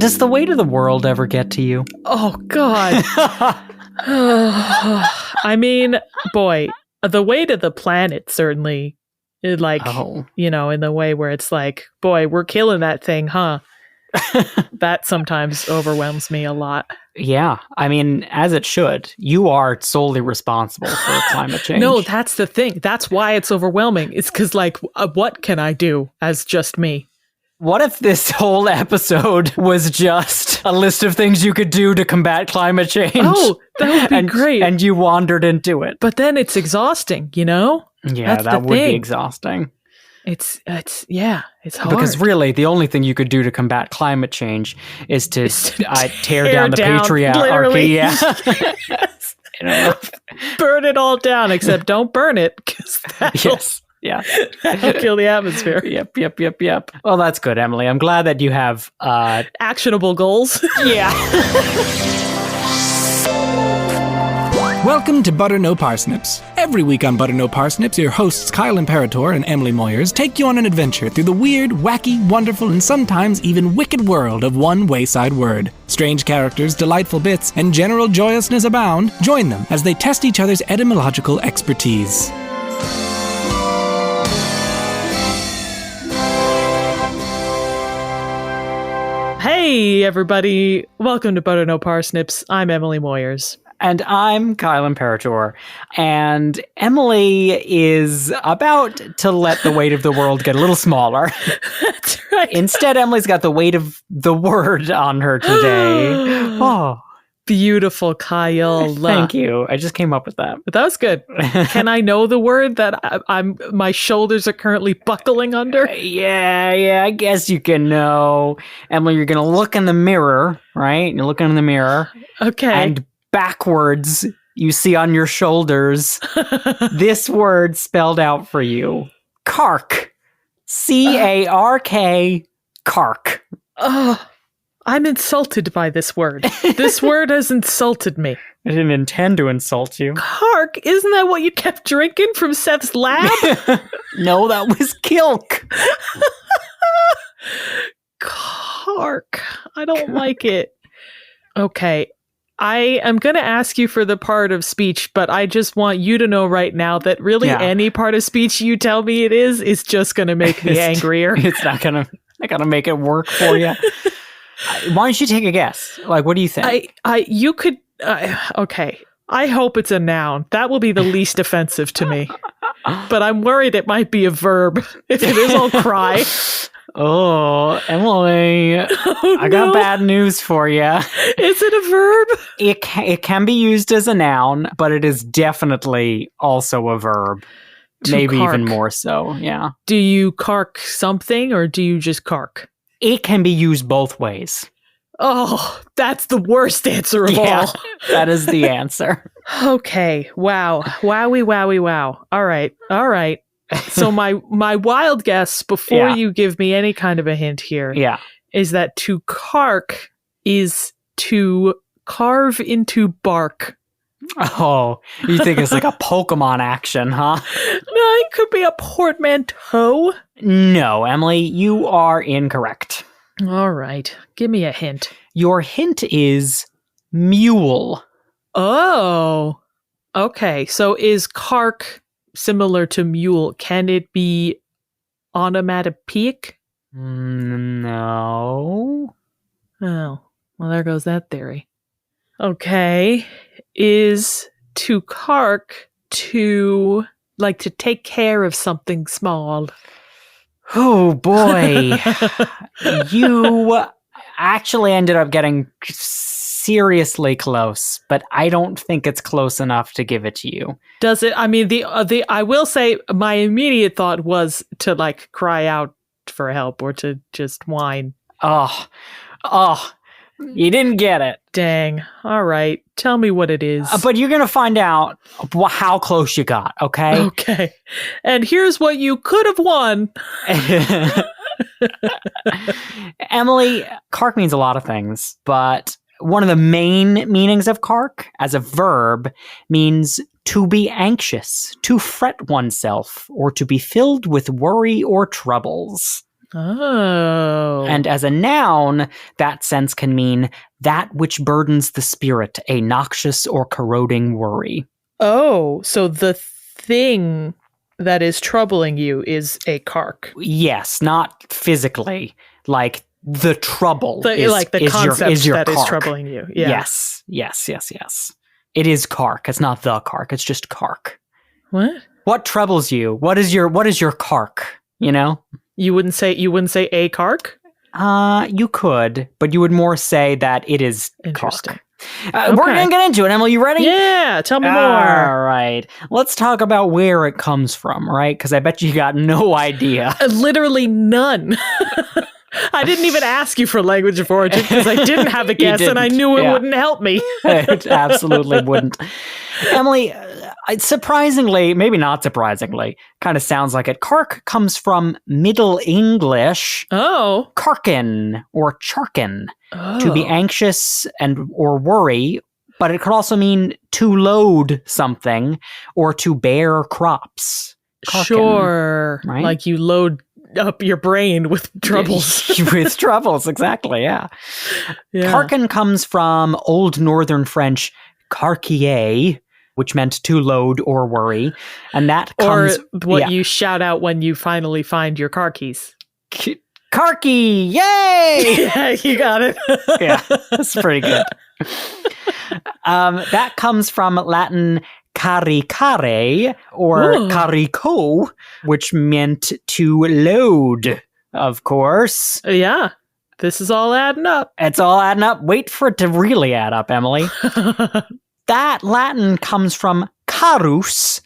Does the weight of the world ever get to you? Oh, God. I mean, boy, the weight of the planet certainly, in the way where it's like, boy, we're killing that thing, huh? That sometimes overwhelms me a lot. Yeah, I mean, as it should. You are solely responsible for climate change. No, that's the thing. That's why it's overwhelming. It's because, what can I do as just me? What if this whole episode was just a list of things you could do to combat climate change? Oh, that would be great. And you wandered into it. But then it's exhausting, you know? Yeah, that would be exhausting. It's hard. Because really, the only thing you could do to combat climate change is to tear down the patriarchy. Yeah. Burn it all down, except don't burn it, because that'll kill the atmosphere. Yep. Well, that's good, Emily. I'm glad that you have actionable goals. Yeah. Welcome to Butter No Parsnips. Every week on Butter No Parsnips, your hosts Kyle Imperator and Emily Moyers take you on an adventure through the weird, wacky, wonderful, and sometimes even wicked world of one wayside word. Strange characters, delightful bits, and general joyousness abound. Join them as they test each other's etymological expertise. Hey, everybody. Welcome to Butter No Parsnips. I'm Emily Moyers. And I'm Kyle Imperator. And Emily is about to let the weight of the world get a little smaller. That's right. Instead, Emily's got the weight of the word on her today. Oh, beautiful, Kyle. Thank you. I just came up with that. But that was good. Can I know the word that my shoulders are currently buckling under? Yeah, I guess you can know. Emily, you're going to look in the mirror, right? You're looking in the mirror. Okay. And backwards, you see on your shoulders this word spelled out for you. Cark. C-A-R-K. Cark. I'm insulted by this word. This word has insulted me. I didn't intend to insult you. Cark? Isn't that what you kept drinking from Seth's lab? No, that was Kilk. Cark. I don't like it. Okay. I am going to ask you for the part of speech, but I just want you to know right now that really any part of speech you tell me it is just going to make me angrier. It's not going to make it work for you. Why don't you take a guess? What do you think? You could, okay. I hope it's a noun. That will be the least offensive to me. But I'm worried it might be a verb. If it is, I'll cry. Oh, Emily, I got bad news for you. Is it a verb? It can be used as a noun, but it is definitely also a verb. Maybe cark. Even more so, yeah. Do you cark something or do you just cark? It can be used both ways. Oh, that's the worst answer of all. That is the answer. Okay, wow. Wowie, wow. All right. So my wild guess before you give me any kind of a hint here is that to cark is to carve into bark. Oh, you think it's like a Pokemon action, huh? No, it could be a portmanteau. No, Emily, you are incorrect. All right, give me a hint. Your hint is mule. Oh, okay. So is cark similar to mule? Can it be onomatopoeic? No. Oh, well, there goes that theory. Okay. Is to cark to take care of something small? Oh, boy. You actually ended up getting seriously close, but I don't think it's close enough to give it to you. Does it? I mean, I will say my immediate thought was to cry out for help or to just whine. Oh, you didn't get it. Dang. All right. Tell me what it is. But you're going to find out how close you got, okay? Okay. And here's what you could have won. Emily, cark means a lot of things, but one of the main meanings of cark as a verb means to be anxious, to fret oneself, or to be filled with worry or troubles. Oh. And as a noun, that sense can mean that which burdens the spirit, a noxious or corroding worry. Oh, so the thing that is troubling you is a cark. Yes, not physically. Like the trouble is the concept is your that cark. Is troubling you. Yeah. Yes. It is cark. It's not the cark. It's just cark. What? What troubles you? What is your cark? You know? You wouldn't say a cark? You could, but you would more say that it is interesting. Cark. We're gonna get into it, Emily. You ready? Yeah, tell me more. All right. Let's talk about where it comes from, right? Because I bet you got no idea. Literally none. I didn't even ask you for language of origin because I didn't have a guess and I knew it wouldn't help me. It absolutely wouldn't. Emily, surprisingly, maybe not surprisingly, kind of sounds like it. Cark comes from Middle English. Oh. Karken or charken, to be anxious or worry, but it could also mean to load something or to bear crops. Karken, sure. Right? Like you load up your brain with troubles. With troubles, exactly, yeah. Karken comes from Old Northern French carquier, which meant to load or worry. And that comes... Or what you shout out when you finally find your car keys. Carky, yay! Yeah, you got it. Yeah, that's pretty good. That comes from Latin caricare or carico, which meant to load, of course. Yeah, this is all adding up. It's all adding up. Wait for it to really add up, Emily. That Latin comes from carus,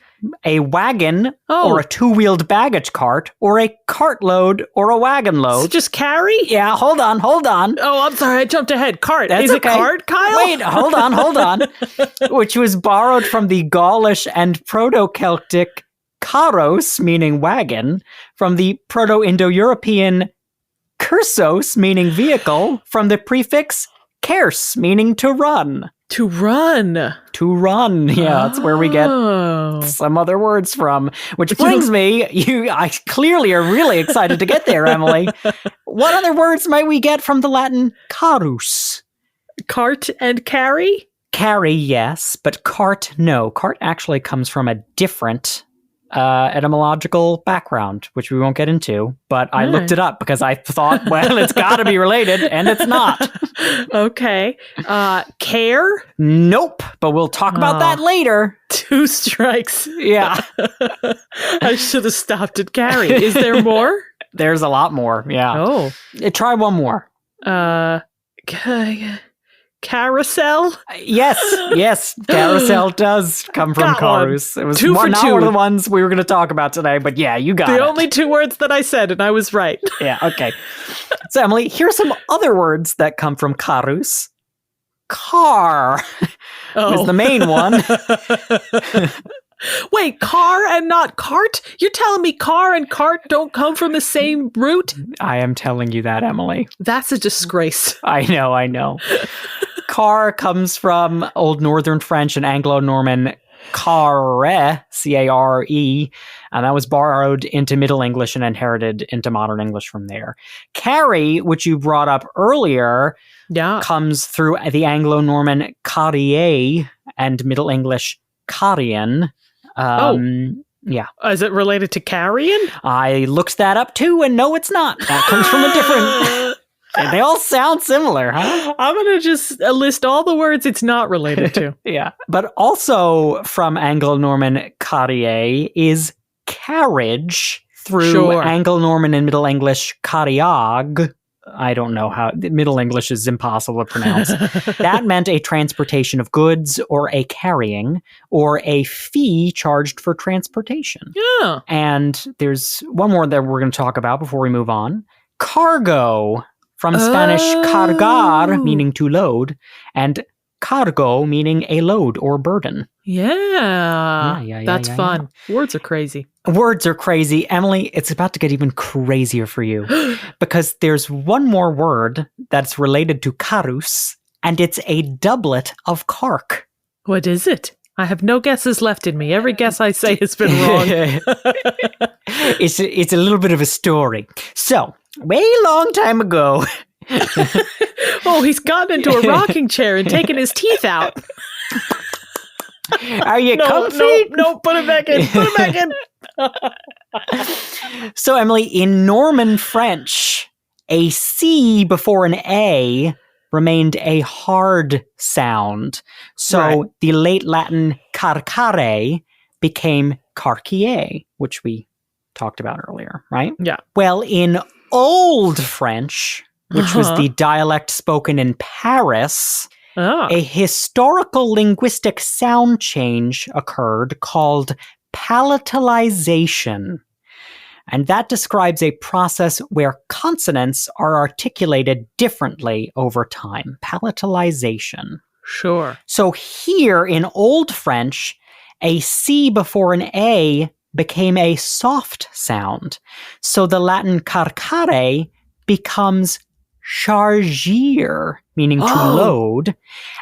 a wagon or a two-wheeled baggage cart, or a cartload or a wagon load. So just carry? Yeah, hold on. Oh, I'm sorry, I jumped ahead. Cart. That's Is okay. it cart, Kyle? Wait, hold on. Which was borrowed from the Gaulish and Proto-Celtic karos, meaning wagon, from the Proto-Indo-European kursos, meaning vehicle, from the prefix kers, meaning to run. To run. Yeah, that's where we get some other words from. Which brings me, I clearly are really excited to get there, Emily. What other words might we get from the Latin carus? Cart and carry? Carry, yes, but cart, no. Cart actually comes from a different etymological background, which we won't get into, but I looked it up because I thought, well, it's got to be related, and it's not. Okay. Care? Nope, but we'll talk about that later. 2 strikes. Yeah. I should have stopped at carry. Is there more? There's a lot more, yeah. Oh. Try one more. Carousel? Yes. Carousel does come from carus. It was 2 for 2. Not one of the ones we were going to talk about today, but yeah, you got it. The only 2 words that I said, and I was right. Yeah, okay. So, Emily, here's some other words that come from carus. Car is the main one. Wait, car and not cart? You're telling me car and cart don't come from the same root? I am telling you that, Emily. That's a disgrace. I know. Car comes from Old Northern French and Anglo-Norman care, C-A-R-E, and that was borrowed into Middle English and inherited into modern English from there. Carry, which you brought up earlier, comes through the Anglo-Norman carrier and Middle English carrion. Yeah. Is it related to carrion? I looked that up too, and no, it's not. That comes from a different... They all sound similar, huh? I'm going to just list all the words it's not related to. Yeah. But also from Anglo-Norman carrier is carriage through Anglo-Norman and Middle English carriag. I don't know how. Middle English is impossible to pronounce. That meant a transportation of goods or a carrying or a fee charged for transportation. Yeah. And there's one more that we're going to talk about before we move on. Cargo. From Spanish cargar, meaning to load, and cargo, meaning a load or burden. Yeah. That's fun. Yeah. Words are crazy. Words are crazy. Emily, it's about to get even crazier for you. Because there's one more word that's related to carus, and it's a doublet of cark. What is it? I have no guesses left in me. Every guess I say has been wrong. It's a little bit of a story. So, way long time ago. Oh, he's gotten into a rocking chair and taken his teeth out. Are you comfy? No, put it back in. Put it back in. So, Emily, in Norman French, a C before an A remained a hard sound. So the late Latin carcare became carquier, which we talked about earlier, right? Yeah. Well, in Old French, which was the dialect spoken in Paris, a historical linguistic sound change occurred called palatalization. And that describes a process where consonants are articulated differently over time. Palatalization. Sure. So here in Old French, a C before an A became a soft sound. So the Latin carcare becomes chargir, meaning to load.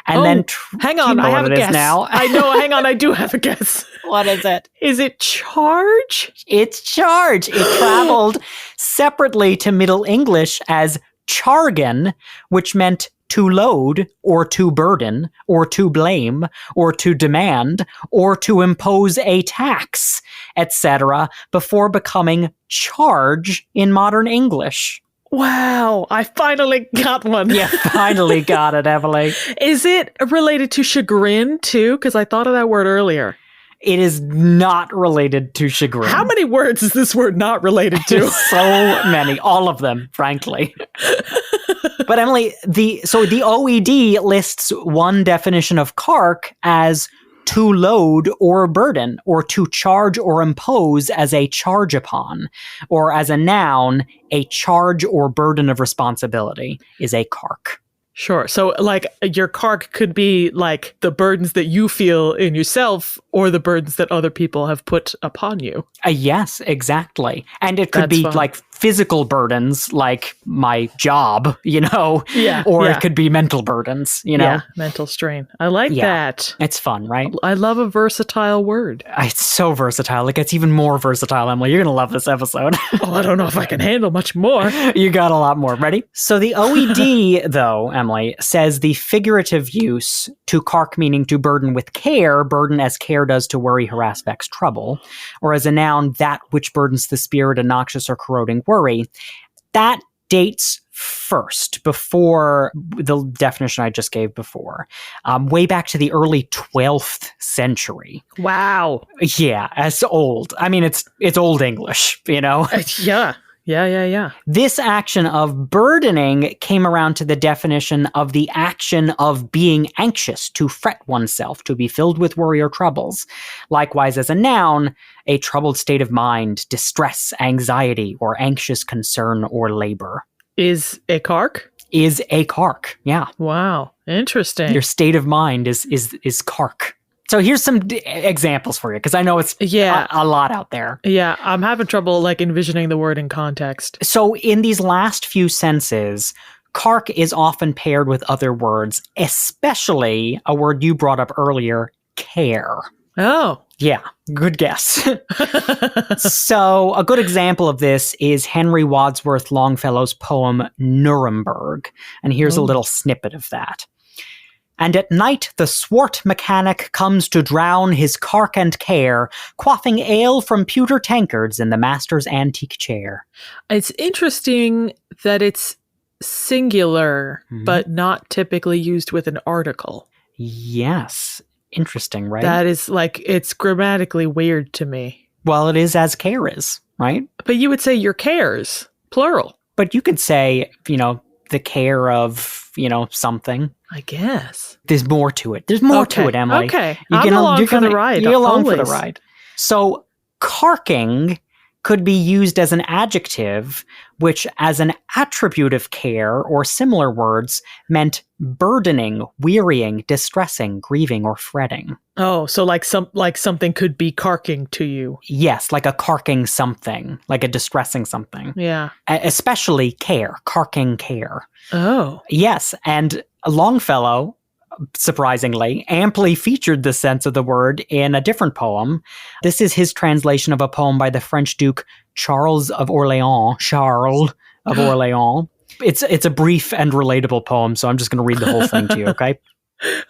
And then hang on, I have a guess. Now? I know, hang on, I do have a guess. What is it? Is it charge? It's charge. It traveled separately to Middle English as chargan, which meant to load, or to burden, or to blame, or to demand, or to impose a tax, etc., before becoming charge in modern English. Wow, I finally got one. You finally got it, Emily. Is it related to chagrin, too? Because I thought of that word earlier. It is not related to chagrin. How many words is this word not related to? So many. All of them, frankly. But Emily, the OED lists one definition of cark as to load or burden, or to charge or impose as a charge upon, or as a noun, a charge or burden of responsibility is a cark. Sure. So, like, your cark could be, like, the burdens that you feel in yourself or the burdens that other people have put upon you. Yes, exactly. And it could be, like, physical burdens, like my job, Yeah. Or it could be mental burdens, Yeah, mental strain. I like that. It's fun, right? I love a versatile word. It's so versatile. It gets even more versatile, Emily. You're going to love this episode. Oh, I don't know if I can handle much more. You got a lot more. Ready? So the OED, though, Emily, says the figurative use to cark meaning to burden with care, burden as care does to worry, harass, vex, trouble, or as a noun, that which burdens the spirit, a noxious or corroding worry, that dates first, before the definition I just gave before, way back to the early 12th century. Wow. Yeah, as old. I mean, it's Old English, Yeah. Yeah. This action of burdening came around to the definition of the action of being anxious, to fret oneself, to be filled with worry or troubles. Likewise, as a noun, a troubled state of mind, distress, anxiety, or anxious concern or labor. Is a cark? Is a cark, yeah. Wow, interesting. Your state of mind is cark. So here's some examples for you, because I know it's a lot out there. Yeah, I'm having trouble envisioning the word in context. So in these last few senses, cark is often paired with other words, especially a word you brought up earlier, care. Oh. Yeah, good guess. So a good example of this is Henry Wadsworth Longfellow's poem Nuremberg. And here's a little snippet of that. And at night the swart mechanic comes to drown his cark and care, quaffing ale from pewter tankards in the master's antique chair. It's interesting that it's singular, but not typically used with an article. Yes. Interesting, right? That is it's grammatically weird to me. Well, it is as care is, right? But you would say your cares, plural. But you could say, the care of, something. I guess. There's more to it. There's more to it, Emily. Okay. I'm along for the ride. You're along for the ride. So, carking could be used as an adjective, which as an attribute of care or similar words meant burdening, wearying, distressing, grieving, or fretting. Oh, so something could be carking to you. Yes, like a carking something, like a distressing something. Yeah. Especially care, carking care. Oh. Yes, and Longfellow, surprisingly, amply featured the sense of the word in a different poem. This is his translation of a poem by the French Duke Charles of Orleans, of Orleans. It's a brief and relatable poem, so I'm just going to read the whole thing to you, okay?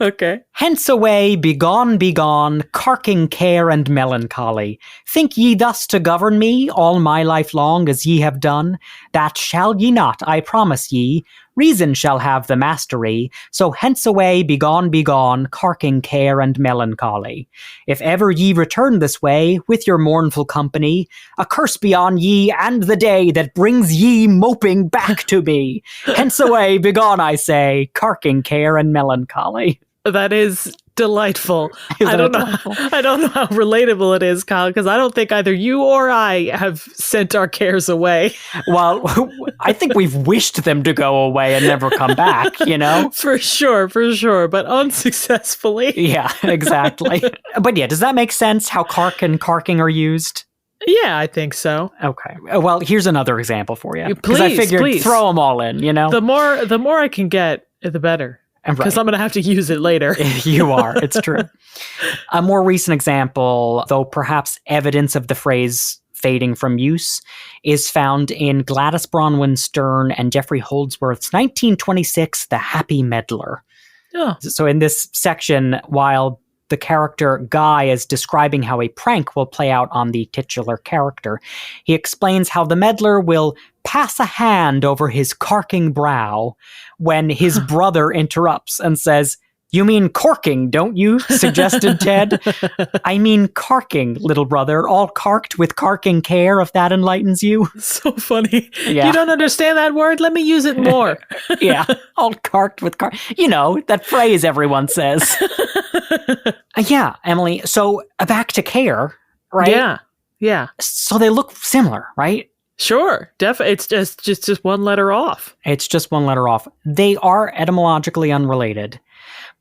Okay. Hence away, begone, carking care and melancholy. Think ye thus to govern me all my life long as ye have done? That shall ye not, I promise ye. Reason shall have the mastery. So hence away, begone, carking care and melancholy. If ever ye return this way, with your mournful company, a curse be on ye and the day that brings ye moping back to me. Hence away, begone, I say, carking care and melancholy. That is delightful. I don't know how relatable it is, Kyle, because I don't think either you or I have sent our cares away. Well, I think we've wished them to go away and never come back, you know? For sure, but unsuccessfully. Yeah, exactly. But yeah, does that make sense how cark and carking are used? Yeah, I think so. Okay. Well, here's another example for you. Please, I figured throw them all in, you know? The more I can get, the better. Because I'm going to have to use it later. You are. It's true. A more recent example, though perhaps evidence of the phrase fading from use, is found in Gladys Bronwyn Stern and Geoffrey Holdsworth's 1926 The Happy Meddler. Oh. So in this section, while the character Guy is describing how a prank will play out on the titular character, he explains how the meddler will pass a hand over his carking brow when his brother interrupts and says, "You mean corking, don't you?" suggested Ted. "I mean carking, little brother, all carked with carking care, if that enlightens you." So funny. Yeah. You don't understand that word? Let me use it more. Yeah, all carked with you know, that phrase everyone says. Yeah, Emily, so back to care, right? Yeah. So they look similar, right? Sure, definitely. It's just one letter off. It's just one letter off. They are etymologically unrelated,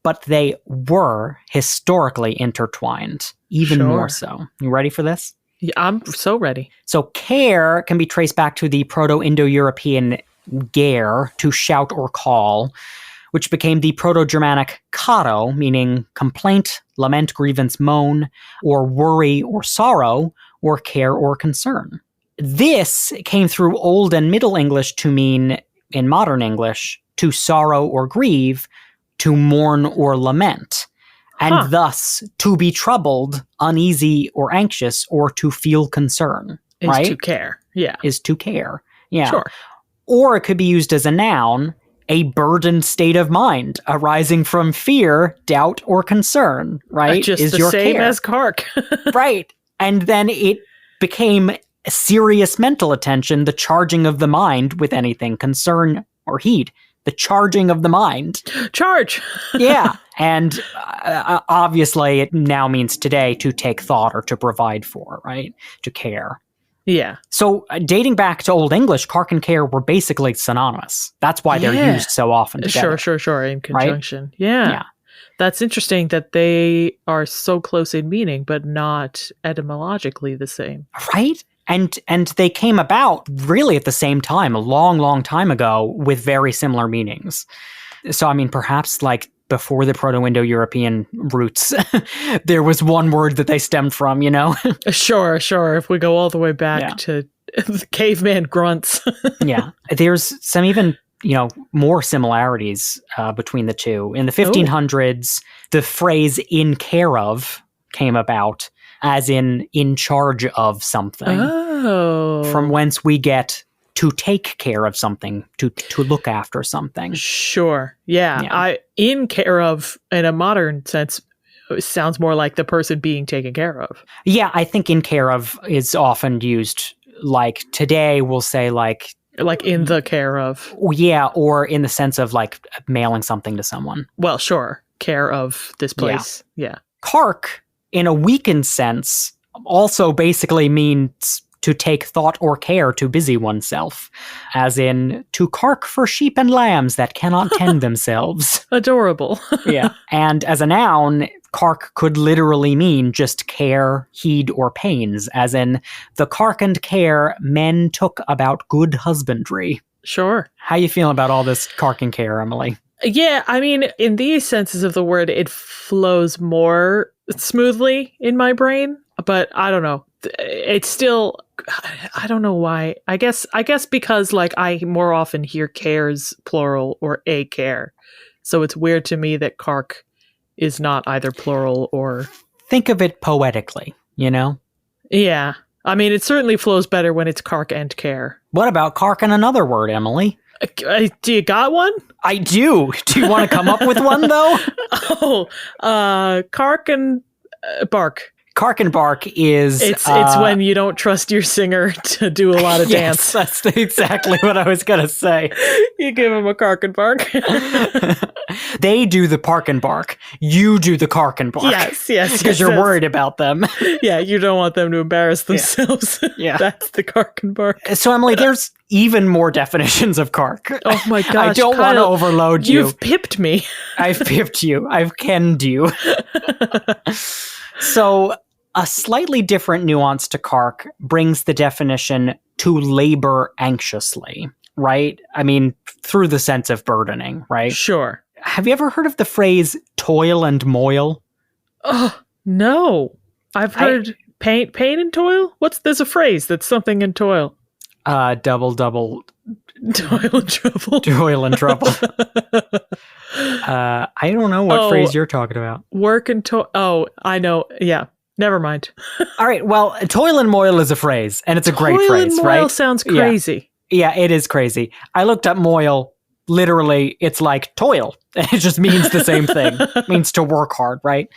but they were historically intertwined, even more so. You ready for this? Yeah, I'm so ready. So care can be traced back to the Proto-Indo-European gare, to shout or call, which became the Proto-Germanic caro, meaning complaint, lament, grievance, moan, or worry or sorrow, or care or concern. This came through Old and Middle English to mean, in modern English, to sorrow or grieve, to mourn or lament, and thus to be troubled, uneasy, or anxious, or to feel concern. Is to care. Yeah. Is to care. Yeah. Sure. Or it could be used as a noun, a burdened state of mind arising from fear, doubt, or concern, right? Just is the your same care. as Cark. Right. And then it became serious mental attention, the charging of the mind with anything, concern or heed. The charging of the mind. Charge! Yeah. And obviously it now means today to take thought or to provide for, right? To care. Yeah. So dating back to Old English, cark and care were basically synonymous. That's why they're used so often together. Sure. In conjunction. Right? Yeah. That's interesting that they are so close in meaning, but not etymologically the same. Right? And they came about really at the same time, a long, long time ago, with very similar meanings. So, I mean, perhaps like before the Proto-Indo-European roots, there was one word that they stemmed from, you know? Sure. If we go all the way back to the caveman grunts. Yeah. There's some even, you know, more similarities between the two. In the 1500s, the phrase "in care of" came about, as in charge of something. Oh. From whence we get to take care of something, to look after something. Sure. Yeah. In care of, in a modern sense, sounds more like the person being taken care of. Yeah, I think in care of is often used, like today we'll say like in the care of. Yeah, or in the sense of like mailing something to someone. Well, sure. Care of this place. Yeah. Cark, in a weakened sense, also basically means to take thought or care to busy oneself, as in to cark for sheep and lambs that cannot tend themselves. Adorable. Yeah. And as a noun, cark could literally mean just care, heed, or pains, as in the cark and care men took about good husbandry. Sure. How you feeling about all this cark and care, Emily? Yeah, I mean, in these senses of the word, it flows more smoothly in my brain, but I don't know. It's still I don't know why. I guess because like I more often hear cares plural or a care. So it's weird to me that cark is not either plural or... Think of it poetically, you know? Yeah. I mean, it certainly flows better when it's cark and care. What about cark and another word, Emily? Do you got one? I do. Do you want to come up with one, though? Cark and bark. Cark and bark is... It's when you don't trust your singer to do a lot of dance. That's exactly what I was going to say. You give him a cark and bark. They do the park and bark. You do the cark and bark. Yes. Because you're worried about them. Yeah, you don't want them to embarrass themselves. Yeah. That's the cark and bark. So, Emily, there's even more definitions of cark. Oh my gosh. I don't want to overload you. You've pipped me. I've pipped you. I've kenned you. So... a slightly different nuance to cark brings the definition to labor anxiously, right? I mean, through the sense of burdening, right? Sure. Have you ever heard of the phrase toil and moil? Oh, no. I've heard pain and toil? There's a phrase that's something in toil. Double. Toil and trouble. Toil and trouble. I don't know what phrase you're talking about. Work and toil. Oh, I know. Yeah. Never mind. All right. Well, toil and moil is a phrase, and it's a great phrase, right? Toil and moil right? sounds crazy. Yeah, it is crazy. I looked up moil. Literally, it's like toil. It just means the same thing. It means to work hard, right?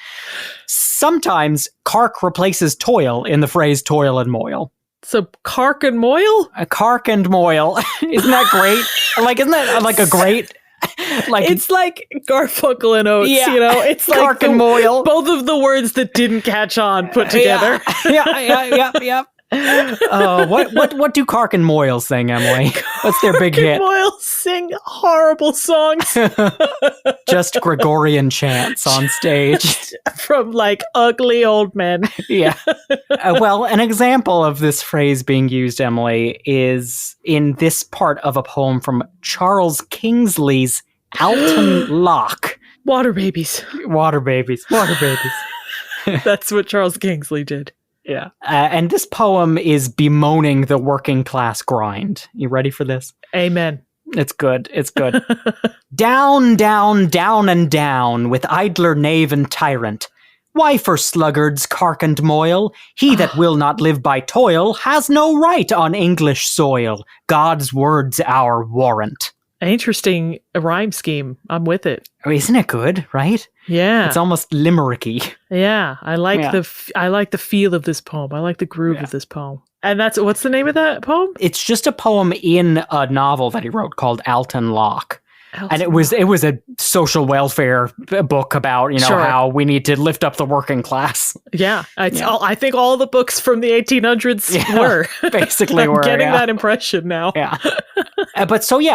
Sometimes cark replaces toil in the phrase toil and moil. So cark and moil? Cark and moil. Isn't that great? Isn't that like a great... it's like Garfunkel and Oates, you know? It's like Cark and moil. Both of the words that didn't catch on put together. Yeah. What do Cark and Moil sing, Emily? What's their big hit? Cark and Moil sing horrible songs. Just Gregorian chants on stage. From like ugly old men. Yeah. Well, an example of this phrase being used, Emily, is in this part of a poem from Charles Kingsley's Alton Locke. Water babies. Water babies. That's what Charles Kingsley did. Yeah. And this poem is bemoaning the working class grind. You ready for this? Amen. It's good. Down, down, down and down with idler knave and tyrant. Why for sluggards cark and moil? He that will not live by toil has no right on English soil. God's word's our warrant. Interesting rhyme scheme. I'm with it. Oh, isn't it good, right? Yeah. It's almost limericky. Yeah, I like the feel of this poem. I like the groove of this poem. And what's the name of that poem? It's just a poem in a novel that he wrote called Alton Locke. And it was a social welfare book about, how we need to lift up the working class. Yeah. I think all the books from the 1800s were. Basically I'm getting that impression now. Yeah.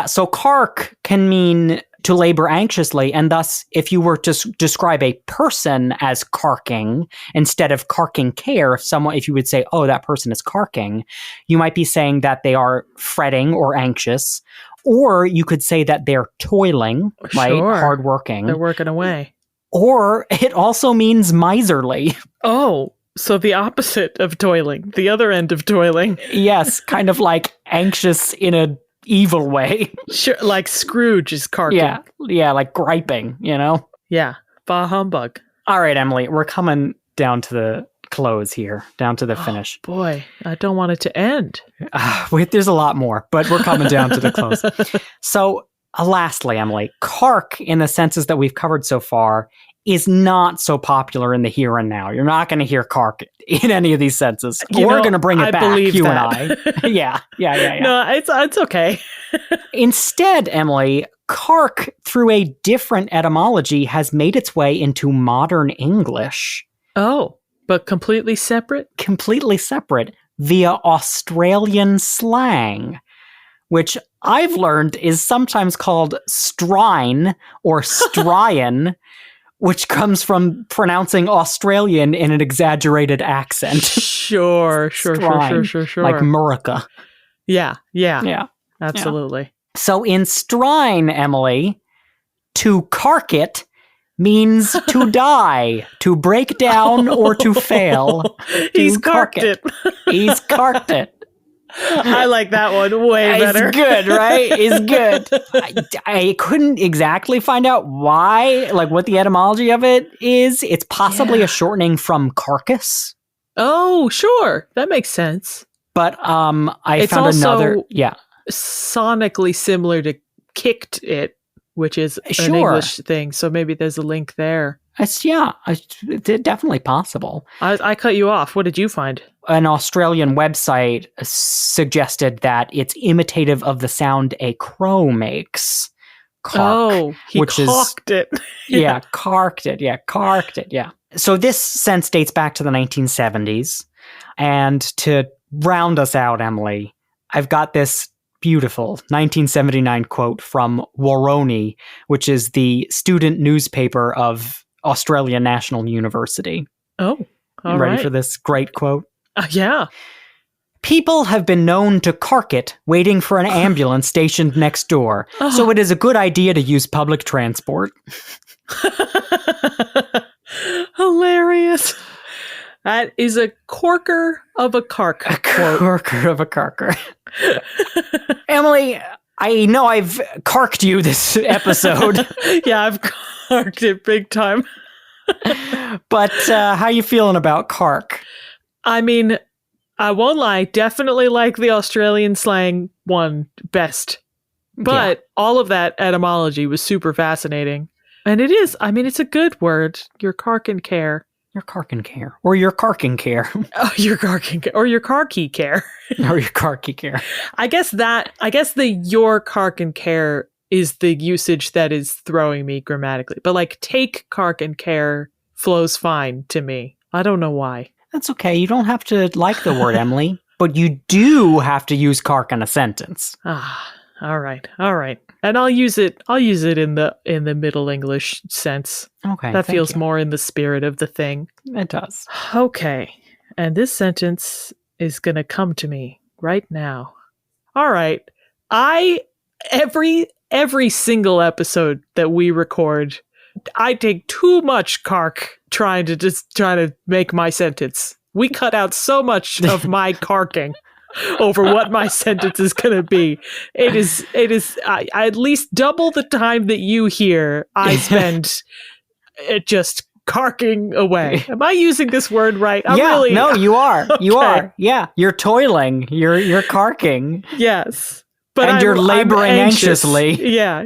So cark can mean to labor anxiously, and thus, if you were to describe a person as carking instead of carking care, if you would say, oh, that person is carking, you might be saying that they are fretting or anxious. Or you could say that they're toiling, right? Hardworking. They're working away. Or it also means miserly. Oh, so the opposite of toiling, the other end of toiling. Yes, kind of like anxious in a evil way. Sure, like Scrooge is carking. Yeah, like griping, Yeah, bah humbug. All right, Emily, we're coming down to the close here, down to the finish. Boy, I don't want it to end. There's a lot more, but we're coming down to the close. So, lastly, Emily, cark, in the senses that we've covered so far, is not so popular in the here and now. You're not going to hear cark in any of these senses. We're going to bring it back, you and I. Yeah. No, it's okay. Instead, Emily, cark, through a different etymology, has made its way into modern English. Oh. But completely separate? Completely separate via Australian slang, which I've learned is sometimes called strine or stryan, which comes from pronouncing Australian in an exaggerated accent. Sure. Like Murica. Yeah. Absolutely. Yeah. So in strine, Emily, to cark it means to die, to break down, or to fail. He's carked it. He's carked it. I like that one way better. It's good, right? It's good. I couldn't exactly find out why, like what the etymology of it is. It's possibly a shortening from carcass. Oh, sure. That makes sense. But I found also another, sonically similar to kicked it, which is an English thing. So maybe there's a link there. It's definitely possible. I cut you off. What did you find? An Australian website suggested that it's imitative of the sound a crow makes. Cark, he carked it. Carked it. Yeah, carked it. Yeah. So this sense dates back to the 1970s. And to round us out, Emily, I've got this beautiful 1979 quote from Waroni, which is the student newspaper of Australian National University. Oh, all ready for this great quote? Yeah. People have been known to cark it waiting for an ambulance stationed next door, so it is a good idea to use public transport. Hilarious. That is a corker of a cark quote. Corker of a carker. Emily, I know I've carked you this episode. Yeah, I've carked it big time. But how you feeling about cark? I mean, I won't lie, definitely like the Australian slang one best. But all of that etymology was super fascinating. And it is, I mean, it's a good word. Your carking care. Your carking care. Or your carking care. Oh, your carking care. Or your carky care. Or your carky care. I guess the your carking care is the usage that is throwing me grammatically. But like take cark and care flows fine to me. I don't know why. That's okay. You don't have to like the word, Emily. But you do have to use cark in a sentence. All right. And I'll use it in the Middle English sense. Okay. That feels more in the spirit of the thing. It does. Okay. And this sentence is going to come to me right now. All right. Every single episode that we record, I take too much cark trying to make my sentence. We cut out so much of my carking over what my sentence is going to be. It is at least double the time that you hear I spend just carking away. Am I using this word right? No, you are. You are. Yeah, you're toiling. You're carking. Yes. But and you're laboring anxiously. Yeah.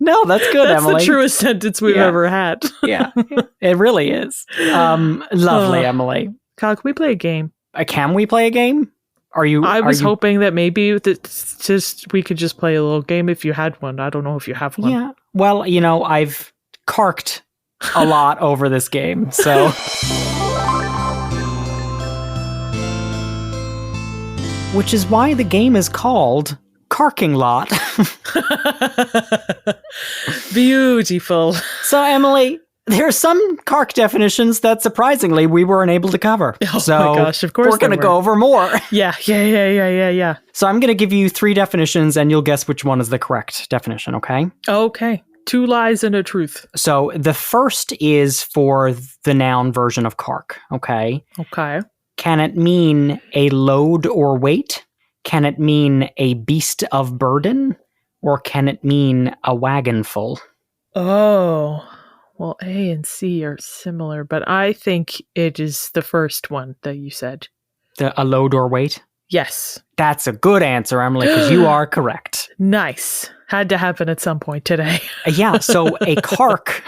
No, that's good, that's Emily. That's the truest sentence we've ever had. Yeah, it really is. Lovely, Emily. Kyle, can we play a game? Can we play a game? I was hoping that maybe we could just play a little game if you had one. I don't know if you have one. Yeah. Well, I've carked a lot over this game, so. Which is why the game is called Carking Lot. Beautiful. So, Emily, there are some cark definitions that surprisingly we weren't able to cover. Oh my gosh, of course we're going to go over more. Yeah. So I'm going to give you 3 definitions and you'll guess which one is the correct definition, okay? Okay. 2 lies and a truth. So the first is for the noun version of cark, okay? Okay. Can it mean a load or weight? Can it mean a beast of burden? Or can it mean a wagon full? Oh, well, A and C are similar, but I think it is the first one that you said. A load or weight? Yes. That's a good answer, Emily, because you are correct. Nice. Had to happen at some point today. Yeah, so a cark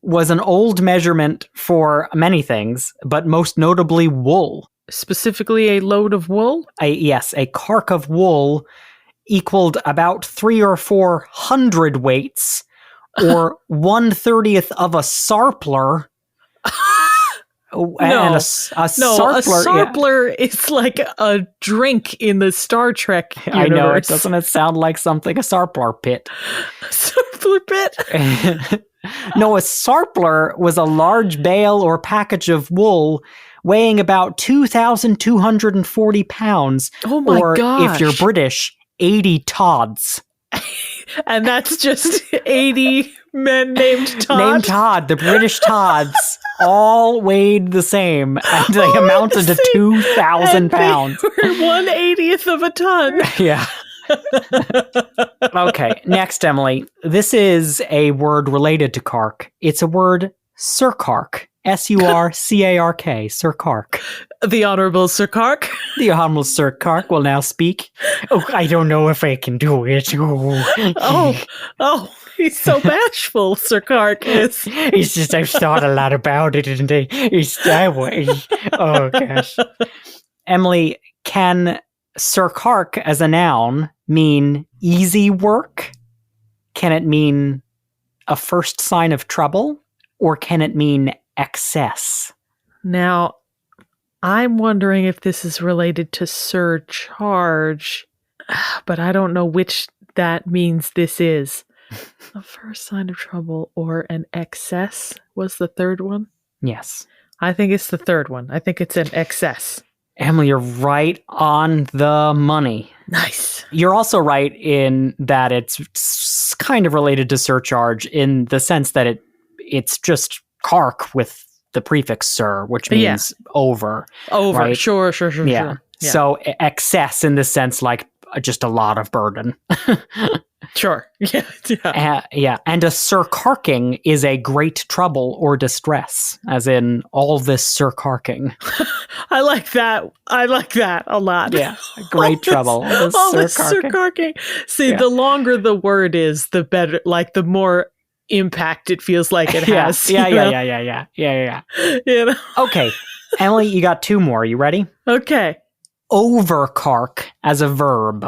was an old measurement for many things, but most notably wool. Specifically a load of wool? Yes, a cark of wool equaled about 300 or 400 weights, or 1/30 of a sarpler. No, a sarpler is like a drink in the Star Trek universe. I know, doesn't it sound like something? A sarpler pit. A sarpler pit? No, a sarpler was a large bale or package of wool weighing about 2,240 pounds. Oh my gosh. If you're British, 80 tods. And that's just 80 men named Todd. Named Todd, the British Todds, all weighed the same, and they amounted to 2,000 pounds. They were 1/80th of a ton. Yeah. Okay, next, Emily. This is a word related to Cark. It's a word, Sir Cark. Surcark, Sir Cark. The Honorable Sir Cark. The Honorable Sir Cark will now speak. Oh, I don't know if I can do it. Oh, he's so bashful, Sir Cark is. It's just, I've thought a lot about it, and it's that way. Oh, gosh. Emily, can Sir Cark as a noun mean easy work? Can it mean a first sign of trouble? Or can it mean excess? Now, I'm wondering if this is related to surcharge, but I don't know which that means this is. A first sign of trouble or an excess was the third one? Yes. I think it's the third one. I think it's an excess. Emily, you're right on the money. Nice. You're also right in that it's kind of related to surcharge in the sense that it's just Cark with the prefix sir, which means over. Over, right? Sure. Yeah. So excess in the sense like just a lot of burden. Sure. Yeah. And a surcarking is a great trouble or distress, as in all this surcarking. I like that a lot. Yeah. Great trouble. All this surcarking. See, the longer the word is, the better, like the more impact it feels like it has. Yeah. You know? Okay. Emily, you got two more. You ready? Okay. Overcark as a verb.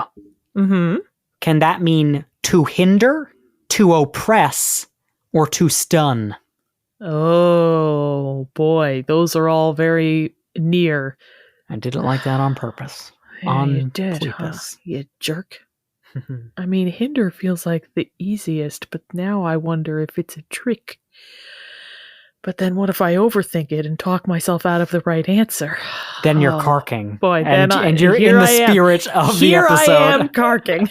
Mm-hmm. Can that mean to hinder, to oppress, or to stun? Oh, boy. Those are all very near. I didn't like that on purpose. You did, huh? You jerk. I mean, hinder feels like the easiest, but now I wonder if it's a trick. But then what if I overthink it and talk myself out of the right answer? Then you're carking. Boy, and you're in the spirit of the episode. Here I am carking.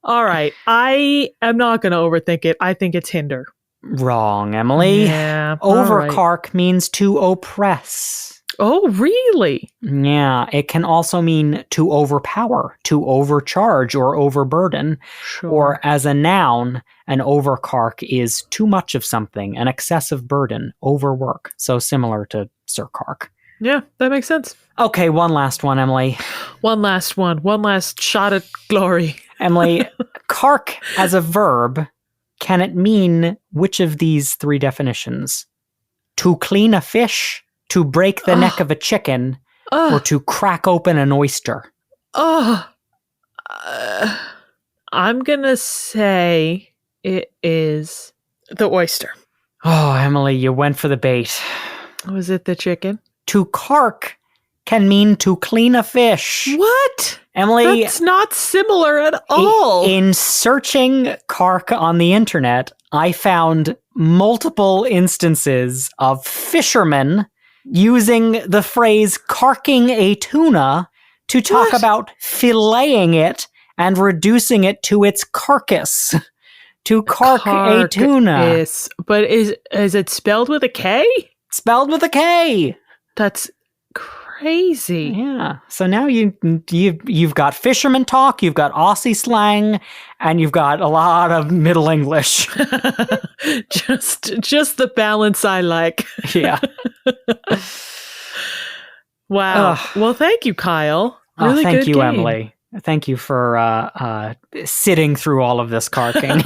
All right. I am not going to overthink it. I think it's hinder. Wrong, Emily. Yeah. Overcark means to oppress. Oh, really? Yeah. It can also mean to overpower, to overcharge, or overburden. Sure. Or as a noun, an overcark is too much of something, an excessive burden, overwork. So similar to Sir Cark. Yeah, that makes sense. Okay, one last one, Emily. One last one. One last shot at glory. Emily, cark as a verb, can it mean which of these three definitions? To clean a fish, to break the neck of a chicken, or to crack open an oyster? I'm going to say it is the oyster. Oh, Emily, you went for the bait. Was it the chicken? To cark can mean to clean a fish. What? Emily, that's not similar at all. In searching cark on the internet, I found multiple instances of fishermen using the phrase carking a tuna to talk about filleting it and reducing it to its carcass. To cark a tuna. But is it spelled with a K? Spelled with a K. That's crazy. Yeah. So now you've got fisherman talk, you've got Aussie slang, and you've got a lot of Middle English. just the balance I like. Yeah. Wow. Well, thank you, Kyle. Really thank good you, game. Emily. Thank you for sitting through all of this carking.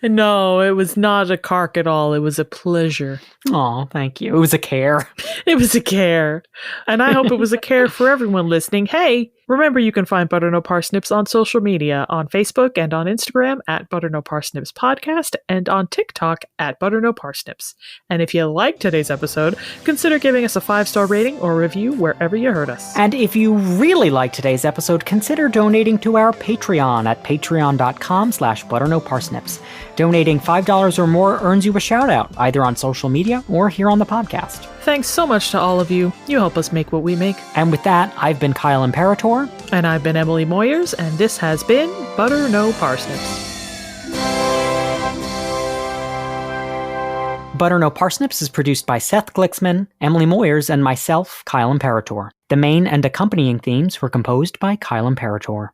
No, it was not a cark at all. It was a pleasure. Oh, thank you. It was a care. It was a care. And I hope it was a care for everyone listening. Hey, remember you can find Butter No Parsnips on social media, on Facebook and on Instagram at Butter No Parsnips Podcast, and on TikTok at Butter No Parsnips. And if you liked today's episode, consider giving us a 5-star rating or review wherever you heard us. And if you really liked today's episode, consider donating to our Patreon at patreon.com/butternoparsnips. Donating $5 or more earns you a shout out, either on social media or here on the podcast. Thanks so much to all of you. You help us make what we make. And with that, I've been Kyle Imperator. Imperator. And I've been Emily Moyers, and this has been Butter No Parsnips. Butter No Parsnips is produced by Seth Glicksman, Emily Moyers, and myself, Kyle Imperator. The main and accompanying themes were composed by Kyle Imperator.